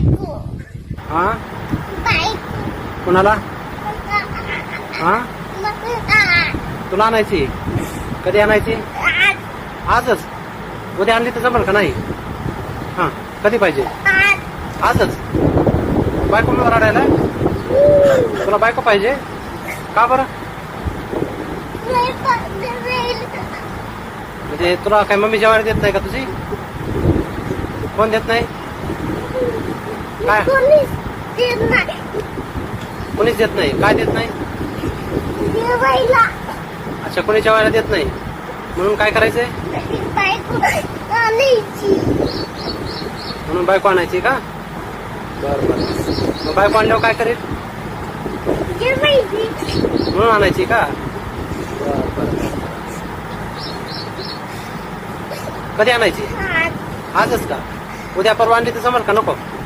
हा कुणाला हा तुला आणायची कधी आणायची आजच उद्या आणली तर जमल का नाही हा कधी पाहिजे आजच बायको मला रडायला तुला बायको पाहिजे का बरं म्हणजे तुला काय मम्मी जेवायला देत नाही का तुझी कोण देत नाही काय कोणीच देत नाही काय देत नाही अच्छा कोणी जेवायला देत नाही म्हणून काय करायचंय म्हणून बायको आणायची का बरं बरं मग बायको आणल्यावर काय करेल म्हणून आणायची का बरं बरं कधी आणायची आजच का उद्या परवा आणली तर जमल का नको